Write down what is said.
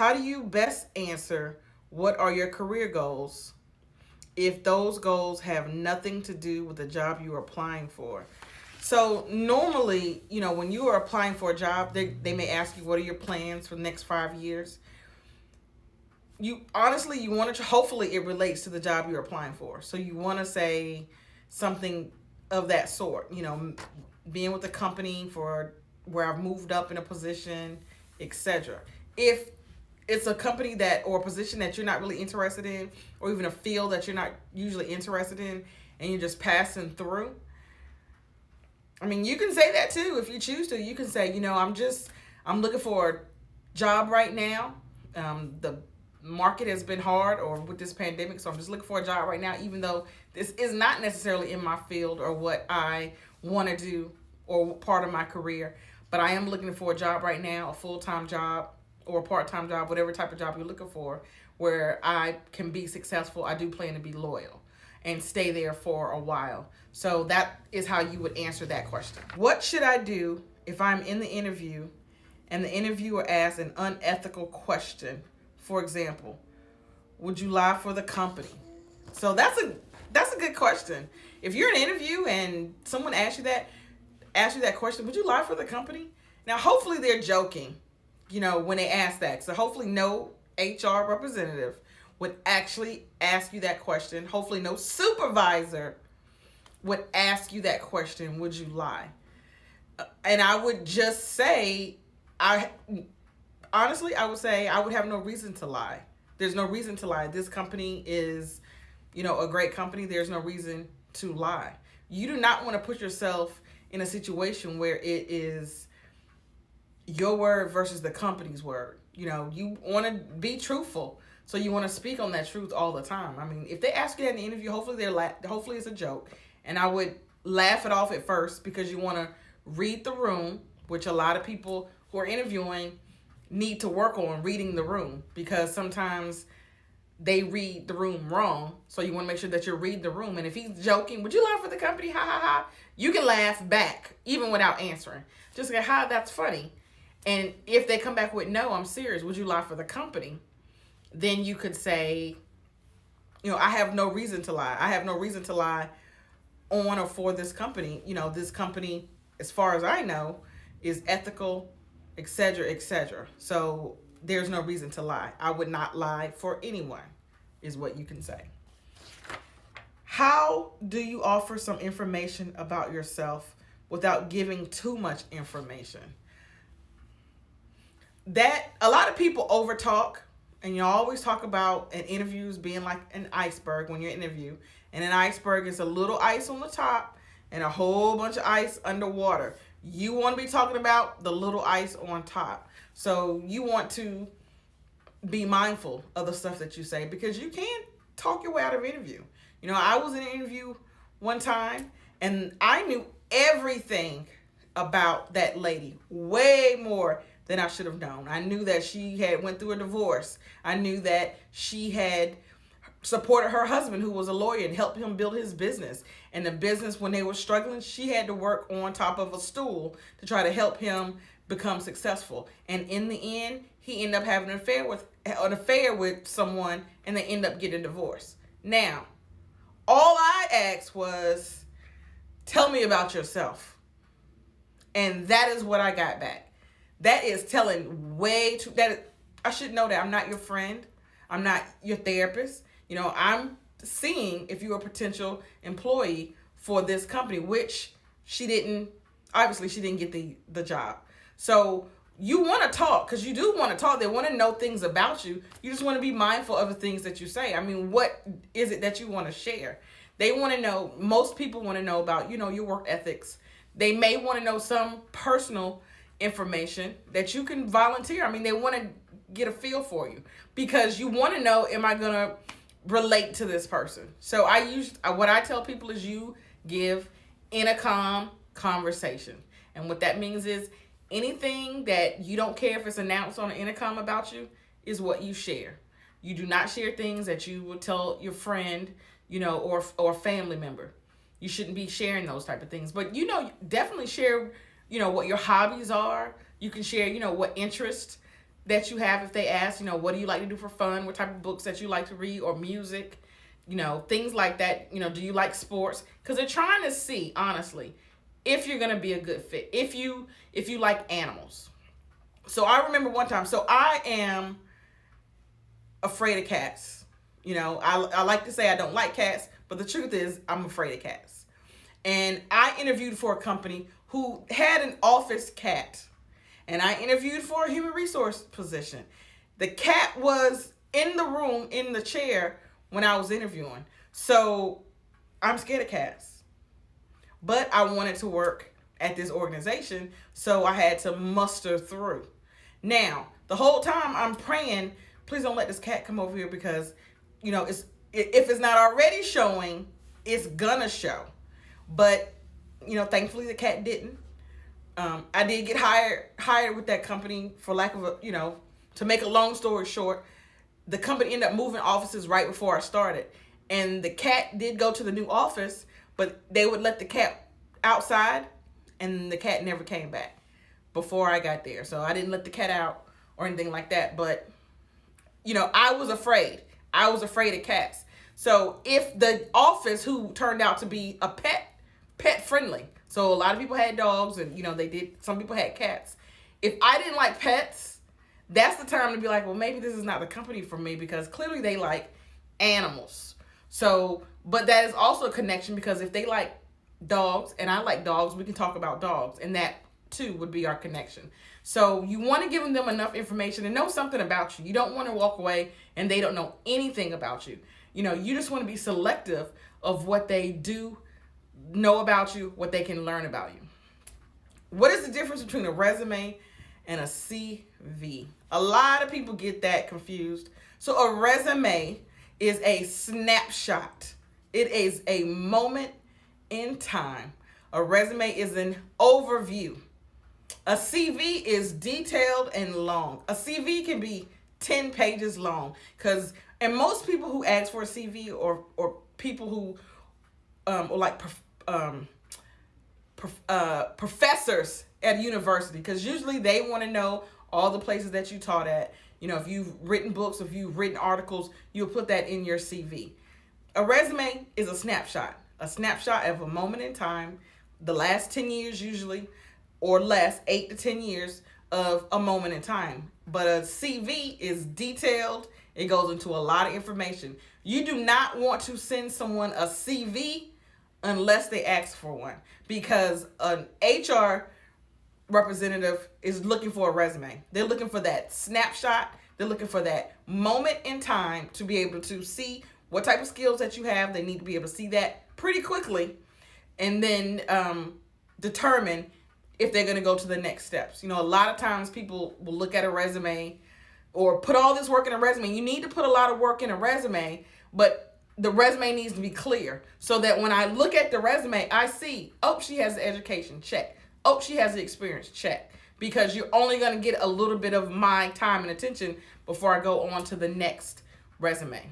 How do you best answer what are your career goals if those goals have nothing to do with the job you are applying for? So normally, when you are applying for a job, they may ask you, what are your plans for the next 5 years? You honestly, you want to, hopefully it relates to the job you're applying for. So you want to say something of that sort, being with the company for where I've moved up in a position, etc. If it's a company that or a position that you're not really interested in, or even a field that you're not usually interested in, and you're just passing through, I mean, you can say that too if you choose to. You can say, I'm looking for a job right now. The market has been hard, or with this pandemic, so I'm just looking for a job right now, even though this is not necessarily in my field or what I want to do or part of my career. But I am looking for a job right now, a full-time job or a part-time job, whatever type of job you're looking for, where I can be successful. I do plan to be loyal and stay there for a while. So that is how you would answer that question. What should I do if I'm in the interview and the interviewer asks an unethical question? For example, would you lie for the company? So that's a good question. If you're in an interview and someone asks you that question, would you lie for the company? Now, hopefully they're joking, when they ask that. So hopefully no HR representative would actually ask you that question. Hopefully no supervisor would ask you that question, would you lie? And I would just say, honestly, I would say I would have no reason to lie. There's no reason to lie. This company is, a great company. There's no reason to lie. You do not want to put yourself in a situation where it is your word versus the company's word. You want to be truthful. So you want to speak on that truth all the time. I mean, if they ask you that in the interview, hopefully it's a joke. And I would laugh it off at first, because you want to read the room, which a lot of people who are interviewing need to work on reading the room, because sometimes they read the room wrong. So you want to make sure that you're reading the room. And if he's joking, would you lie for the company? Ha ha ha. You can laugh back even without answering. Just say, ha, that's funny. And if they come back with, no, I'm serious, would you lie for the company? Then you could say, I have no reason to lie. I have no reason to lie on or for this company. This company, as far as I know, is ethical, etc., etc. So there's no reason to lie. I would not lie for anyone, is what you can say. How do you offer some information about yourself without giving too much information? That a lot of people overtalk, and you always talk about in interviews being like an iceberg when you're interview, and an iceberg is a little ice on the top and a whole bunch of ice underwater. You want to be talking about the little ice on top. So you want to be mindful of the stuff that you say, because you can't talk your way out of an interview. I was in an interview one time and I knew everything about that lady, way more than I should have known. I knew that she had went through a divorce. I knew that she had supported her husband, who was a lawyer, and helped him build his business. And the business, when they were struggling, she had to work on top of a stool to try to help him become successful. And in the end, he ended up having an affair with someone, and they end up getting divorced. Now, all I asked was, tell me about yourself. And that is what I got back. That is telling way too, I should know that I'm not your friend. I'm not your therapist. I'm seeing if you're a potential employee for this company, which she didn't get the job. So you want to talk, because you do want to talk. They want to know things about you. You just want to be mindful of the things that you say. I mean, what is it that you want to share? They want to know, most people want to know about, your work ethics. They may want to know some personal information that you can volunteer. I mean, they want to get a feel for you, because you want to know, am I going to relate to this person? So what I tell people is, you give intercom conversation. And what that means is, anything that you don't care if it's announced on the intercom about you is what you share. You do not share things that you would tell your friend, or family member. You shouldn't be sharing those type of things. But, definitely share, what your hobbies are. You can share, what interests that you have if they ask, what do you like to do for fun? What type of books that you like to read or music? Things like that. Do you like sports? Because they're trying to see, honestly, if you're going to be a good fit. If you like animals. So I remember one time, so I am afraid of cats. I like to say I don't like cats, but the truth is I'm afraid of cats. And I interviewed for a company who had an office cat. And I interviewed for a human resource position. The cat was in the room, in the chair, when I was interviewing. So I'm scared of cats. But I wanted to work at this organization, so I had to muster through. Now, the whole time I'm praying, please don't let this cat come over here because, if it's not already showing, it's gonna show. But, thankfully the cat didn't. I did get hired with that company for lack of to make a long story short, the company ended up moving offices right before I started. And the cat did go to the new office, but they would let the cat outside and the cat never came back before I got there. So I didn't let the cat out or anything like that. But, I was afraid. I was afraid of cats. So if the office, who turned out to be a pet friendly, so a lot of people had dogs and, some people had cats. If I didn't like pets, that's the time to be like, well, maybe this is not the company for me because clearly they like animals. So, but that is also a connection because if they like dogs and I like dogs, we can talk about dogs, and that too would be our connection. So you want to give them enough information and know something about you. You don't want to walk away and they don't know anything about you. You just want to be selective of what they do know about you, what they can learn about you. What is the difference between a resume and a CV? A lot of people get that confused. So a resume is a snapshot. It is a moment in time. A resume is an overview. A CV is detailed and long. A CV can be 10 pages long and most people who ask for a CV or people who or like professors at a university, because usually they want to know all the places that you taught at. If you've written books, if you've written articles, you'll put that in your CV. A resume is a snapshot of a moment in time, the last 10 years usually, or less, 8 to 10 years of a moment in time. But a CV is detailed. It goes into a lot of information. You do not want to send someone a CV unless they ask for one, because an HR representative is looking for a resume. They're looking for that snapshot. They're looking for that moment in time to be able to see what type of skills that you have. They need to be able to see that pretty quickly and then determine if they're going to go to the next steps. A lot of times people will look at a resume or put all this work in a resume. You need to put a lot of work in a resume, but the resume needs to be clear so that when I look at the resume, I see, she has the education, check. She has the experience, check. Because you're only going to get a little bit of my time and attention before I go on to the next resume.